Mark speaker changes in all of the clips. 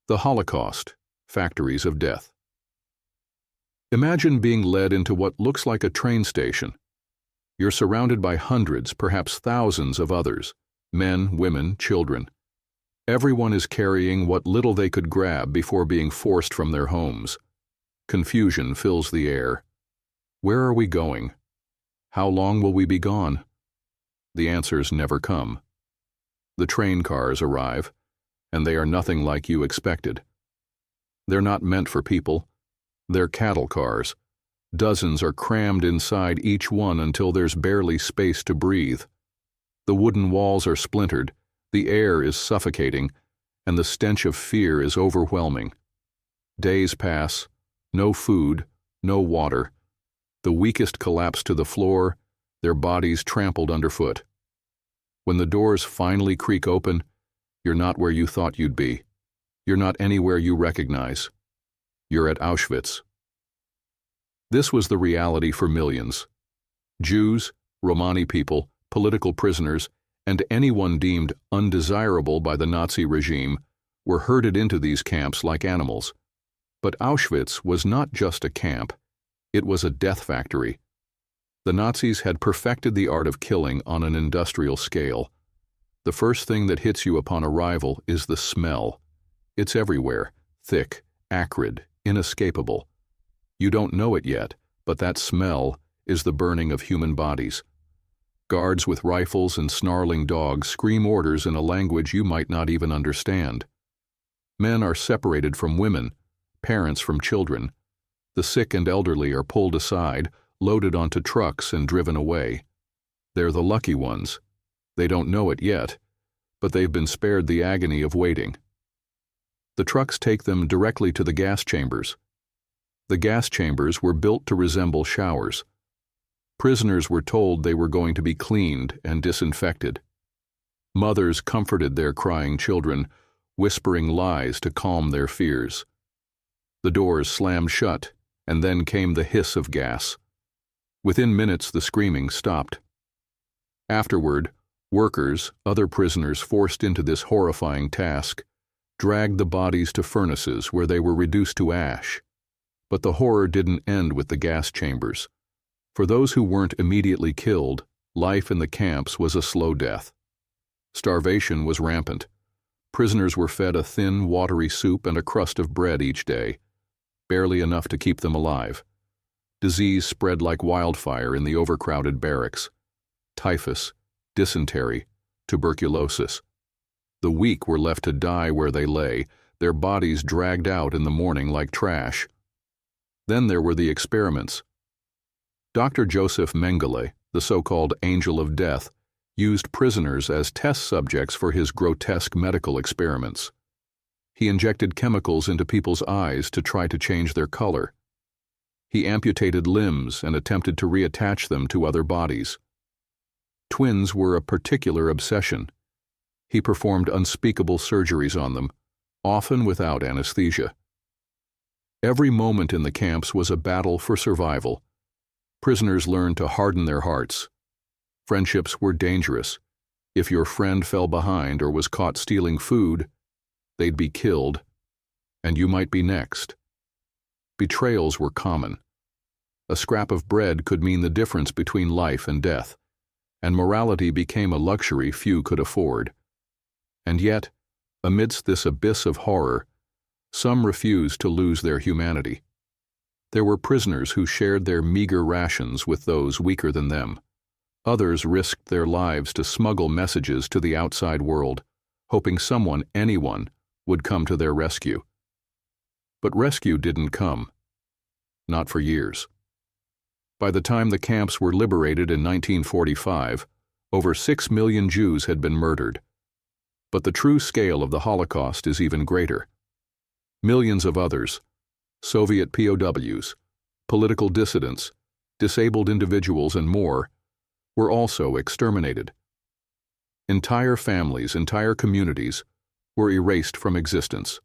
Speaker 1: The Holocaust, Factories of Death. Imagine being led into what looks like a train station. You're surrounded by hundreds, perhaps thousands of others, men, women, children. Everyone is carrying what little they could grab before being forced from their homes. Confusion fills the air. Where are we going? How long will we be gone? The answers never come. The train cars arrive, and they are nothing like you expected. They're not meant for people. They're cattle cars. Dozens are crammed inside each one until there's barely space to breathe. The wooden walls are splintered, the air is suffocating, and the stench of fear is overwhelming. Days pass, no food, no water. The weakest collapse to the floor, their bodies trampled underfoot. When the doors finally creak open, you're not where you thought you'd be. You're not anywhere you recognize. You're at Auschwitz. This was the reality for millions. Jews, Romani people, political prisoners, and anyone deemed undesirable by the Nazi regime were herded into these camps like animals. But Auschwitz was not just a camp, it was a death factory. The Nazis had perfected the art of killing on an industrial scale. The first thing that hits you upon arrival is the smell. It's everywhere, thick, acrid, inescapable. You don't know it yet, but that smell is the burning of human bodies. Guards with rifles and snarling dogs scream orders in a language you might not even understand. Men are separated from women, parents from children. The sick and elderly are pulled aside, loaded onto trucks and driven away. They're the lucky ones. They don't know it yet, but they've been spared the agony of waiting. The trucks take them directly to the gas chambers. The gas chambers were built to resemble showers. Prisoners were told they were going to be cleaned and disinfected. Mothers comforted their crying children, whispering lies to calm their fears. The doors slammed shut, and then came the hiss of gas. Within minutes, the screaming stopped. Afterward, workers, other prisoners forced into this horrifying task, dragged the bodies to furnaces where they were reduced to ash. But the horror didn't end with the gas chambers. For those who weren't immediately killed, life in the camps was a slow death. Starvation was rampant. Prisoners were fed a thin, watery soup and a crust of bread each day, barely enough to keep them alive. Disease spread like wildfire in the overcrowded barracks. Typhus, dysentery, tuberculosis. The weak were left to die where they lay, their bodies dragged out in the morning like trash. Then there were the experiments. Dr. Joseph Mengele, the so-called Angel of Death, used prisoners as test subjects for his grotesque medical experiments. He injected chemicals into people's eyes to try to change their color. He amputated limbs and attempted to reattach them to other bodies. Twins were a particular obsession. He performed unspeakable surgeries on them, often without anesthesia. Every moment in the camps was a battle for survival. Prisoners learned to harden their hearts. Friendships were dangerous. If your friend fell behind or was caught stealing food, they'd be killed, and you might be next. Betrayals were common. A scrap of bread could mean the difference between life and death, and morality became a luxury few could afford. And yet, amidst this abyss of horror, some refused to lose their humanity. There were prisoners who shared their meager rations with those weaker than them. Others risked their lives to smuggle messages to the outside world, hoping someone, anyone, would come to their rescue. But rescue didn't come. Not for years. By the time the camps were liberated in 1945, over 6 million Jews had been murdered. But the true scale of the Holocaust is even greater. Millions of others, Soviet POWs, political dissidents, disabled individuals, and more, were also exterminated. Entire families, entire communities, were erased from existence.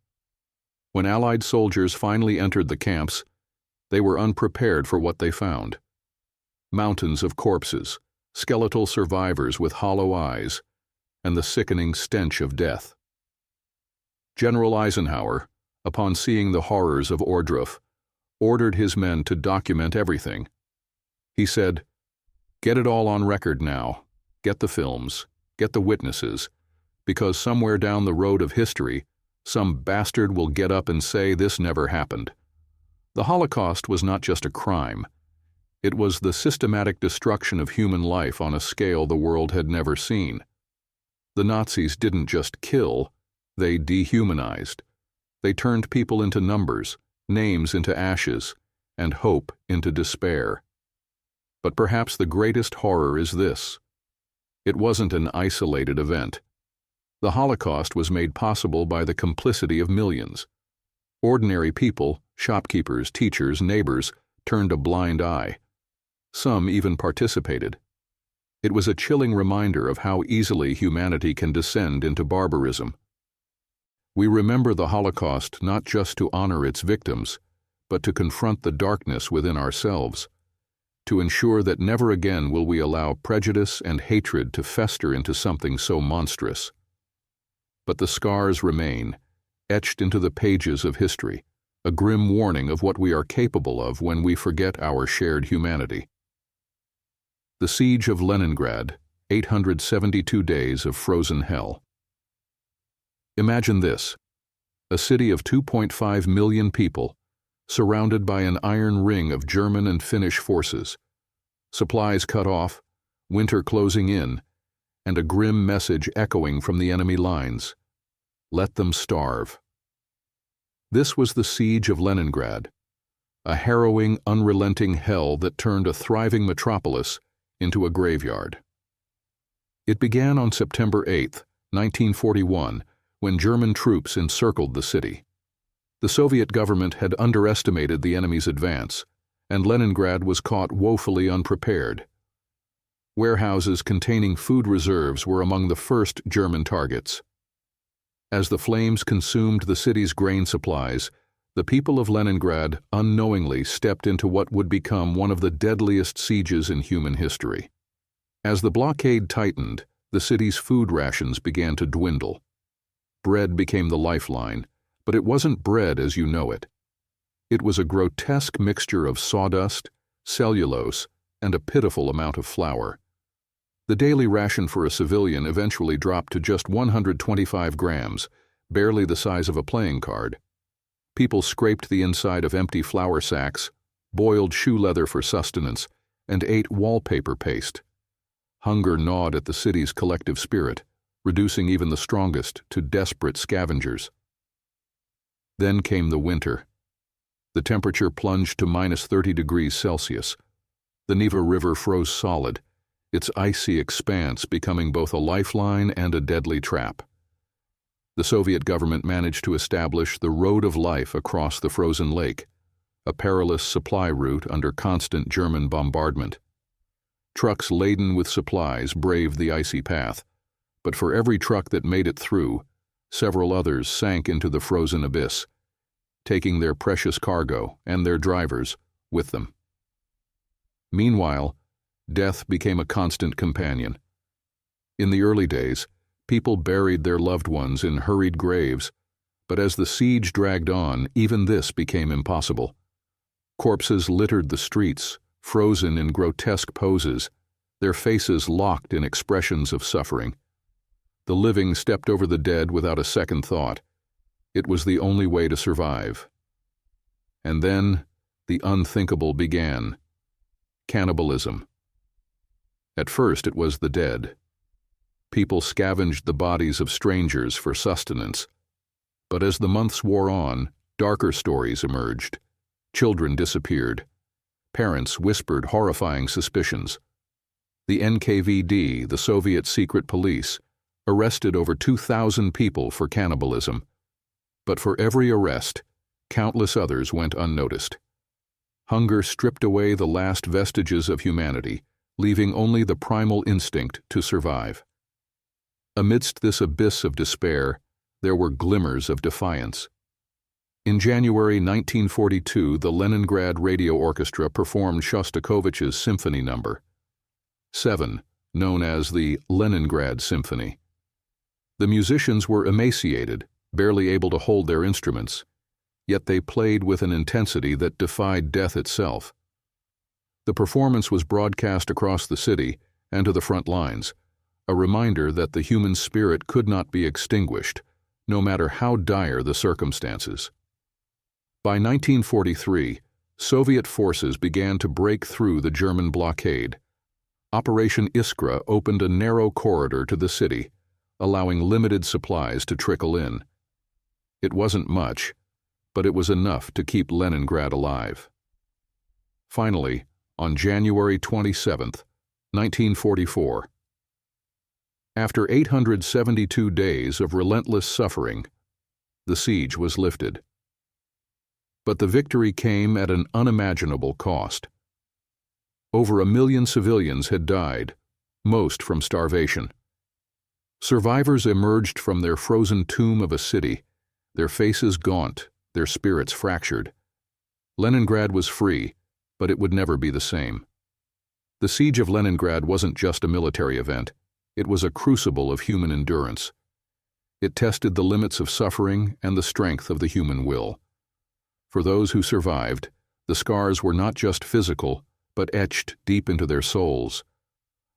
Speaker 1: When Allied soldiers finally entered the camps, they were unprepared for what they found. Mountains of corpses, skeletal survivors with hollow eyes, and the sickening stench of death. General Eisenhower, upon seeing the horrors of Ohrdruf, ordered his men to document everything. He said, "Get it all on record now. Get the films. Get the witnesses. Because somewhere down the road of history, some bastard will get up and say this never happened." The Holocaust was not just a crime. It was the systematic destruction of human life on a scale the world had never seen. The Nazis didn't just kill, they dehumanized. They turned people into numbers, names into ashes, and hope into despair. But perhaps the greatest horror is this. It wasn't an isolated event. The Holocaust was made possible by the complicity of millions. Ordinary people, shopkeepers, teachers, neighbors, turned a blind eye. Some even participated. It was a chilling reminder of how easily humanity can descend into barbarism. We remember the Holocaust not just to honor its victims, but to confront the darkness within ourselves, to ensure that never again will we allow prejudice and hatred to fester into something so monstrous. But the scars remain, etched into the pages of history, a grim warning of what we are capable of when we forget our shared humanity. The Siege of Leningrad, 872 days of frozen hell. Imagine this, a city of 2.5 million people, surrounded by an iron ring of German and Finnish forces, supplies cut off, winter closing in, and a grim message echoing from the enemy lines: let them starve. This was the Siege of Leningrad, a harrowing, unrelenting hell that turned a thriving metropolis into a graveyard. It began on September 8, 1941, when German troops encircled the city. The Soviet government had underestimated the enemy's advance, and Leningrad was caught woefully unprepared. Warehouses containing food reserves were among the first German targets. As the flames consumed the city's grain supplies, the people of Leningrad unknowingly stepped into what would become one of the deadliest sieges in human history. As the blockade tightened, the city's food rations began to dwindle. Bread became the lifeline, but it wasn't bread as you know it. It was a grotesque mixture of sawdust, cellulose, and a pitiful amount of flour. The daily ration for a civilian eventually dropped to just 125 grams, barely the size of a playing card. People scraped the inside of empty flour sacks, boiled shoe leather for sustenance, and ate wallpaper paste. Hunger gnawed at the city's collective spirit, reducing even the strongest to desperate scavengers. Then came the winter. The temperature plunged to minus 30 degrees Celsius. The Neva River froze solid, its icy expanse becoming both a lifeline and a deadly trap. The Soviet government managed to establish the Road of Life across the frozen lake, a perilous supply route under constant German bombardment. Trucks laden with supplies braved the icy path, but for every truck that made it through, several others sank into the frozen abyss, taking their precious cargo and their drivers with them. Meanwhile, death became a constant companion. In the early days, people buried their loved ones in hurried graves, but as the siege dragged on, even this became impossible. Corpses littered the streets, frozen in grotesque poses, their faces locked in expressions of suffering. The living stepped over the dead without a second thought. It was the only way to survive. And then, the unthinkable began: cannibalism. At first, it was the dead. People scavenged the bodies of strangers for sustenance. But as the months wore on, darker stories emerged. Children disappeared. Parents whispered horrifying suspicions. The NKVD, the Soviet secret police, arrested over 2,000 people for cannibalism. But for every arrest, countless others went unnoticed. Hunger stripped away the last vestiges of humanity, leaving only the primal instinct to survive. Amidst this abyss of despair, there were glimmers of defiance. In January 1942, the Leningrad Radio Orchestra performed Shostakovich's Symphony No. 7, known as the Leningrad Symphony. The musicians were emaciated, barely able to hold their instruments, yet they played with an intensity that defied death itself. The performance was broadcast across the city and to the front lines, a reminder that the human spirit could not be extinguished, no matter how dire the circumstances. By 1943, Soviet forces began to break through the German blockade. Operation Iskra opened a narrow corridor to the city, allowing limited supplies to trickle in. It wasn't much, but it was enough to keep Leningrad alive. Finally, on January 27, 1944, after 872 days of relentless suffering, the siege was lifted. But the victory came at an unimaginable cost. Over 1 million civilians had died, most from starvation. Survivors emerged from their frozen tomb of a city, their faces gaunt, their spirits fractured. Leningrad was free, but it would never be the same. The siege of Leningrad wasn't just a military event. It was a crucible of human endurance. It tested the limits of suffering and the strength of the human will. For those who survived, the scars were not just physical, but etched deep into their souls,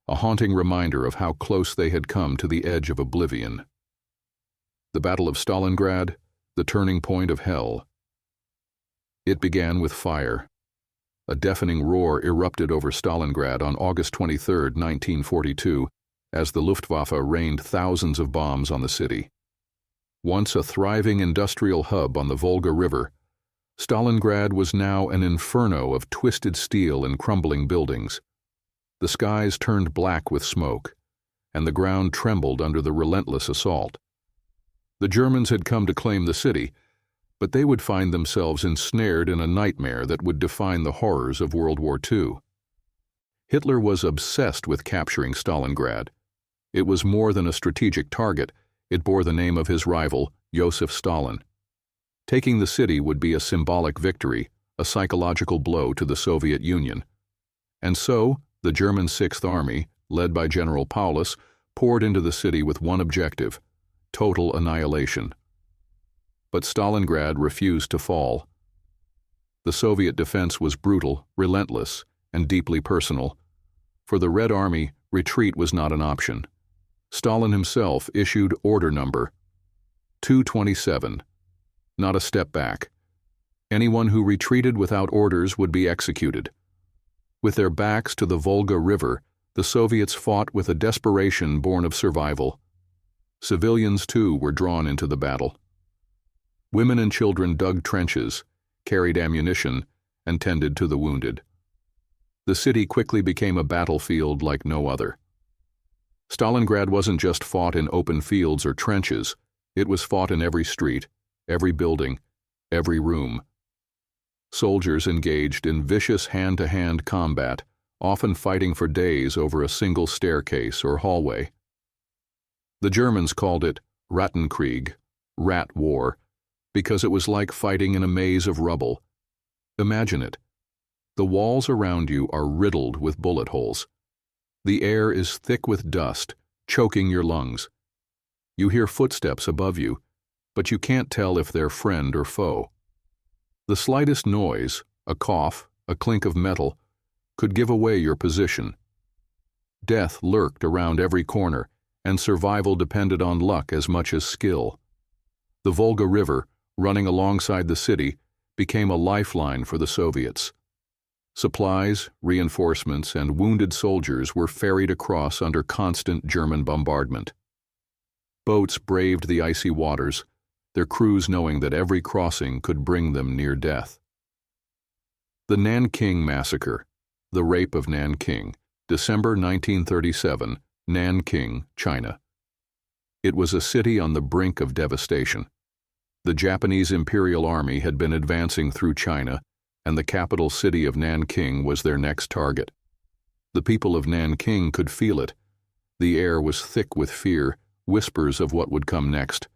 Speaker 1: a haunting reminder of how close they had come to the edge of oblivion. The Battle of Stalingrad, the turning point of hell. It began with fire. A deafening roar erupted over Stalingrad on August 23, 1942, as the Luftwaffe rained thousands of bombs on the city. Once a thriving industrial hub on the Volga River, Stalingrad was now an inferno of twisted steel and crumbling buildings. The skies turned black with smoke, and the ground trembled under the relentless assault. The Germans had come to claim the city, but they would find themselves ensnared in a nightmare that would define the horrors of World War II. Hitler was obsessed with capturing Stalingrad. It was more than a strategic target, it bore the name of his rival, Joseph Stalin. Taking the city would be a symbolic victory, a psychological blow to the Soviet Union. And so, the German Sixth Army, led by General Paulus, poured into the city with one objective: total annihilation. But Stalingrad refused to fall. The Soviet defense was brutal, relentless, and deeply personal. For the Red Army, retreat was not an option. Stalin himself issued order number 227. Not a step back. Anyone who retreated without orders would be executed. With their backs to the Volga River, the Soviets fought with a desperation born of survival. Civilians, too, were drawn into the battle. Women and children dug trenches, carried ammunition, and tended to the wounded. The city quickly became a battlefield like no other. Stalingrad wasn't just fought in open fields or trenches, it was fought in every street, every building, every room. Soldiers engaged in vicious hand-to-hand combat, often fighting for days over a single staircase or hallway. The Germans called it Rattenkrieg, rat war, because it was like fighting in a maze of rubble. Imagine it. The walls around you are riddled with bullet holes. The air is thick with dust, choking your lungs. You hear footsteps above you, but you can't tell if they're friend or foe. The slightest noise, a cough, a clink of metal, could give away your position. Death lurked around every corner, and survival depended on luck as much as skill. The Volga River, running alongside the city, became a lifeline for the Soviets. Supplies, reinforcements, and wounded soldiers were ferried across under constant German bombardment. Boats braved the icy waters, their crews knowing that every crossing could bring them near death. The Nanking Massacre, the Rape of Nanking, December 1937, Nanking, China. It was a city on the brink of devastation. The Japanese Imperial Army had been advancing through China, and the capital city of Nanking was their next target. The people of Nanking could feel it. The air was thick with fear, whispers of what would come next.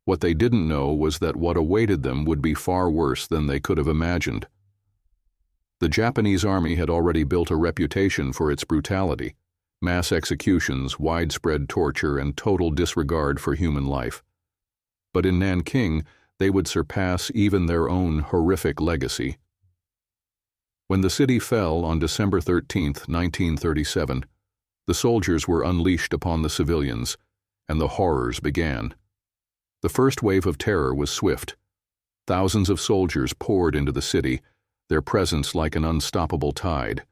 Speaker 1: What they didn't know was that what awaited them would be far worse than they could have imagined. The Japanese army had already built a reputation for its brutality: mass executions, widespread torture, and total disregard for human life. But in Nanking, they would surpass even their own horrific legacy. When the city fell on December 13, 1937, the soldiers were unleashed upon the civilians, and the horrors began. The first wave of terror was swift. Thousands of soldiers poured into the city, their presence like an unstoppable tide.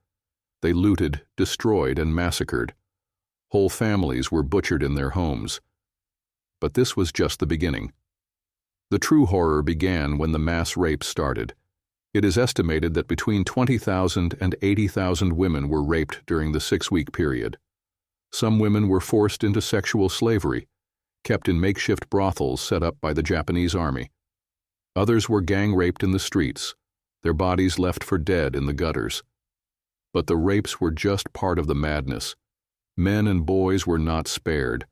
Speaker 1: They looted, destroyed, and massacred. Whole families were butchered in their homes. But this was just the beginning. The true horror began when the mass rapes started. It is estimated that between 20,000 and 80,000 women were raped during the 6-week period. Some women were forced into sexual slavery, kept in makeshift brothels set up by the Japanese army. Others were gang-raped in the streets, their bodies left for dead in the gutters. But the rapes were just part of the madness. Men and boys were not spared.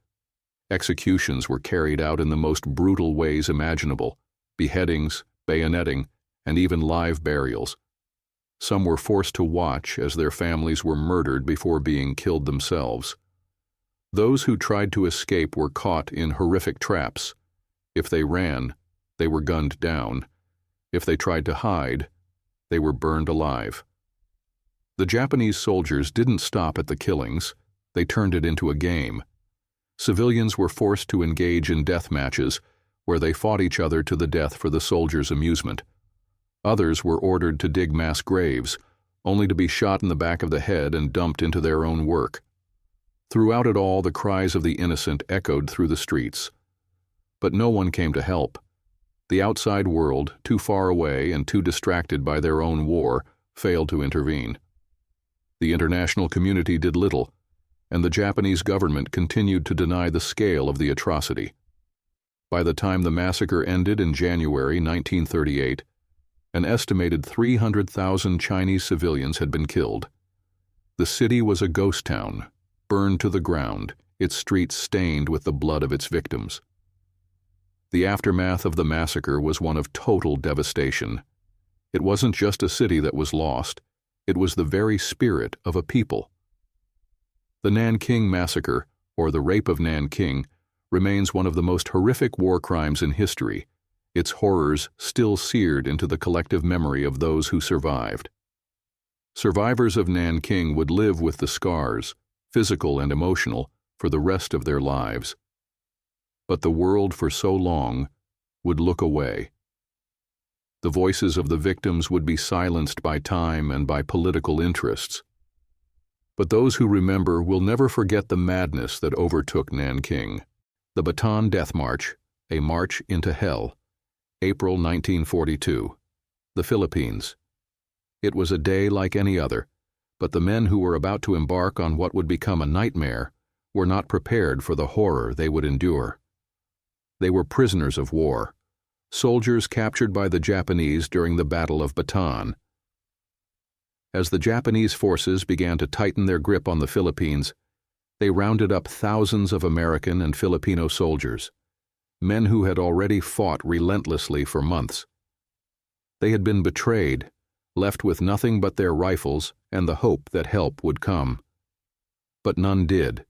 Speaker 1: Executions were carried out in the most brutal ways imaginable: beheadings, bayoneting, and even live burials. Some were forced to watch as their families were murdered before being killed themselves. Those who tried to escape were caught in horrific traps. If they ran, they were gunned down. If they tried to hide, they were burned alive. The Japanese soldiers didn't stop at the killings. They turned it into a game. Civilians were forced to engage in death matches, where they fought each other to the death for the soldiers' amusement. Others were ordered to dig mass graves, only to be shot in the back of the head and dumped into their own work. Throughout it all, the cries of the innocent echoed through the streets. But no one came to help. The outside world, too far away and too distracted by their own war, failed to intervene. The international community did little, and the Japanese government continued to deny the scale of the atrocity. By the time the massacre ended in January 1938, an estimated 300,000 Chinese civilians had been killed. The city was a ghost town, burned to the ground, its streets stained with the blood of its victims. The aftermath of the massacre was one of total devastation. It wasn't just a city that was lost, it was the very spirit of a people. The Nanking Massacre, or the Rape of Nanking, remains one of the most horrific war crimes in history, its horrors still seared into the collective memory of those who survived. Survivors of Nanking would live with the scars, physical and emotional, for the rest of their lives. But the world for so long would look away. The voices of the victims would be silenced by time and by political interests. But those who remember will never forget the madness that overtook Nanking. The Bataan Death March, a march into hell. April 1942. The Philippines. It was a day like any other, but the men who were about to embark on what would become a nightmare were not prepared for the horror they would endure. They were prisoners of war, soldiers captured by the Japanese during the Battle of Bataan. As the Japanese forces began to tighten their grip on the Philippines, they rounded up thousands of American and Filipino soldiers, men who had already fought relentlessly for months. They had been betrayed, left with nothing but their rifles and the hope that help would come. But none did.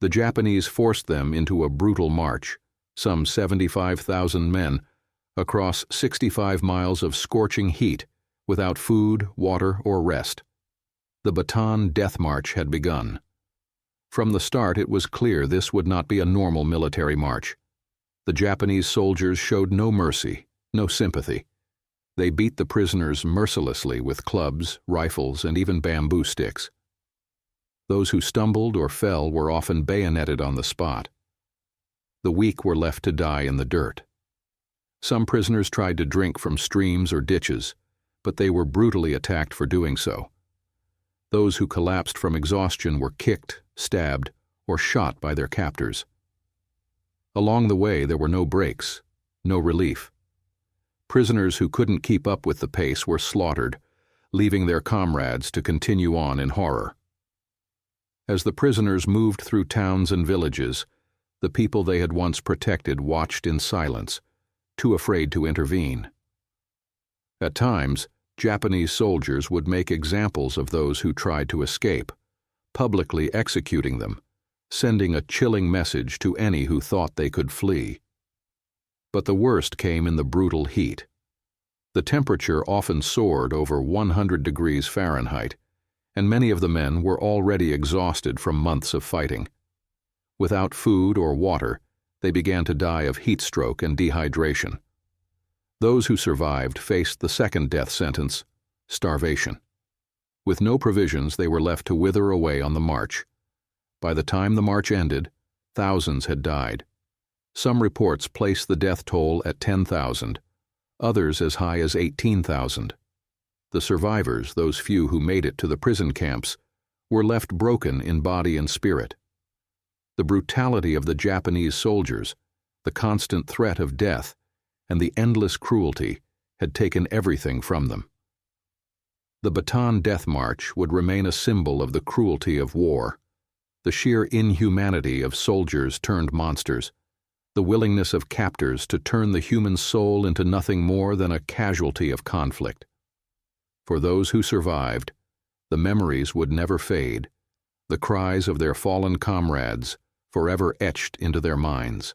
Speaker 1: The Japanese forced them into a brutal march, some 75,000 men, across 65 miles of scorching heat, without food, water, or rest. The Bataan Death March had begun. From the start, it was clear this would not be a normal military march. The Japanese soldiers showed no mercy, no sympathy. They beat the prisoners mercilessly with clubs, rifles, and even bamboo sticks. Those who stumbled or fell were often bayoneted on the spot. The weak were left to die in the dirt. Some prisoners tried to drink from streams or ditches, but they were brutally attacked for doing so. Those who collapsed from exhaustion were kicked, stabbed, or shot by their captors. Along the way, there were no breaks, no relief. Prisoners who couldn't keep up with the pace were slaughtered, leaving their comrades to continue on in horror. As the prisoners moved through towns and villages, the people they had once protected watched in silence, too afraid to intervene. At times, Japanese soldiers would make examples of those who tried to escape, publicly executing them, sending a chilling message to any who thought they could flee. But the worst came in the brutal heat. The temperature often soared over 100 degrees Fahrenheit, and many of the men were already exhausted from months of fighting. Without food or water, they began to die of heat stroke and dehydration. Those who survived faced the second death sentence, starvation. With no provisions, they were left to wither away on the march. By the time the march ended, thousands had died. Some reports placed the death toll at 10,000, others as high as 18,000. The survivors, those few who made it to the prison camps, were left broken in body and spirit. The brutality of the Japanese soldiers, the constant threat of death, and the endless cruelty had taken everything from them. The Bataan Death March would remain a symbol of the cruelty of war, the sheer inhumanity of soldiers turned monsters, the willingness of captors to turn the human soul into nothing more than a casualty of conflict. For those who survived, the memories would never fade, the cries of their fallen comrades forever etched into their minds.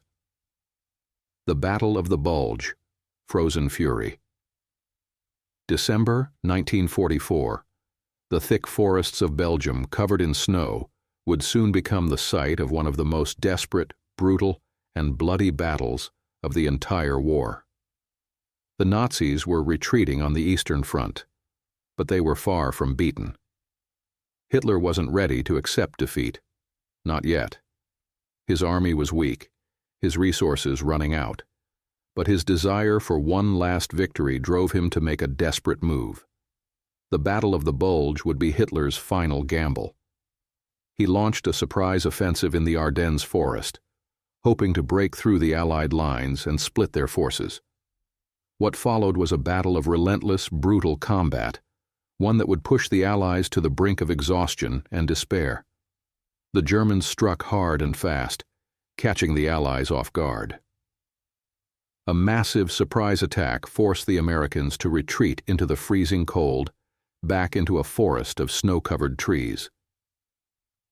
Speaker 1: The Battle of the Bulge, Frozen Fury. December 1944. The thick forests of Belgium, covered in snow, would soon become the site of one of the most desperate, brutal, and bloody battles of the entire war. The Nazis were retreating on the Eastern Front, but they were far from beaten. Hitler wasn't ready to accept defeat. Not yet. His army was weak, his resources running out, but his desire for one last victory drove him to make a desperate move. The Battle of the Bulge would be Hitler's final gamble. He launched a surprise offensive in the Ardennes forest, hoping to break through the Allied lines and split their forces. What followed was a battle of relentless, brutal combat, one that would push the Allies to the brink of exhaustion and despair. The Germans struck hard and fast, catching the Allies off guard. A massive surprise attack forced the Americans to retreat into the freezing cold, back into a forest of snow-covered trees.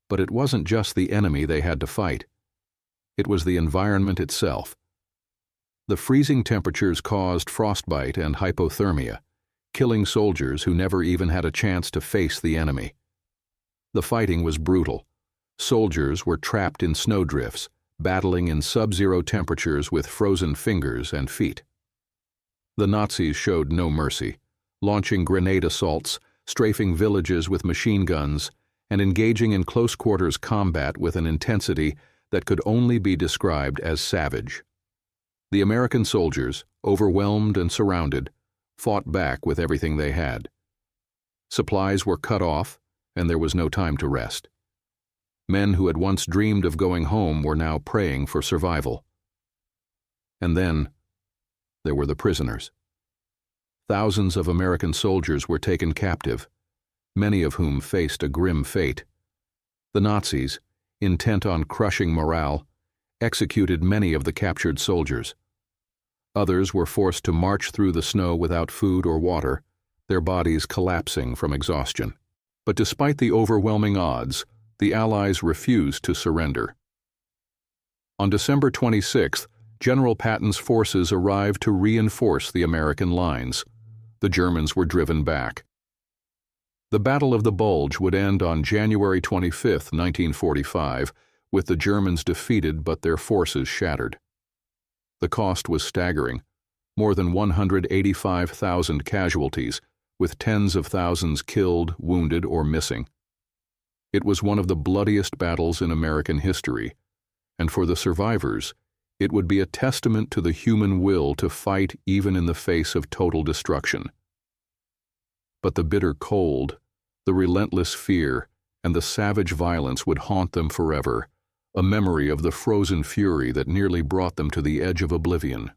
Speaker 1: But it wasn't just the enemy they had to fight. It was the environment itself. The freezing temperatures caused frostbite and hypothermia, killing soldiers who never even had a chance to face the enemy. The fighting was brutal. Soldiers were trapped in snowdrifts, battling in sub-zero temperatures with frozen fingers and feet. The Nazis showed no mercy, launching grenade assaults, strafing villages with machine guns, and engaging in close-quarters combat with an intensity that could only be described as savage. The American soldiers, overwhelmed and surrounded, fought back with everything they had. Supplies were cut off, and there was no time to rest. Men who had once dreamed of going home were now praying for survival. And then, there were the prisoners. Thousands of American soldiers were taken captive, many of whom faced a grim fate. The Nazis, intent on crushing morale, executed many of the captured soldiers. Others were forced to march through the snow without food or water, their bodies collapsing from exhaustion. But despite the overwhelming odds, the Allies refused to surrender. On December 26th, General Patton's forces arrived to reinforce the American lines. The Germans were driven back. The Battle of the Bulge would end on January 25, 1945, with the Germans defeated but their forces shattered. The cost was staggering, more than 185,000 casualties, with tens of thousands killed, wounded, or missing. It was one of the bloodiest battles in American history, and for the survivors, it would be a testament to the human will to fight even in the face of total destruction. But the bitter cold, the relentless fear, and the savage violence would haunt them forever, a memory of the frozen fury that nearly brought them to the edge of oblivion.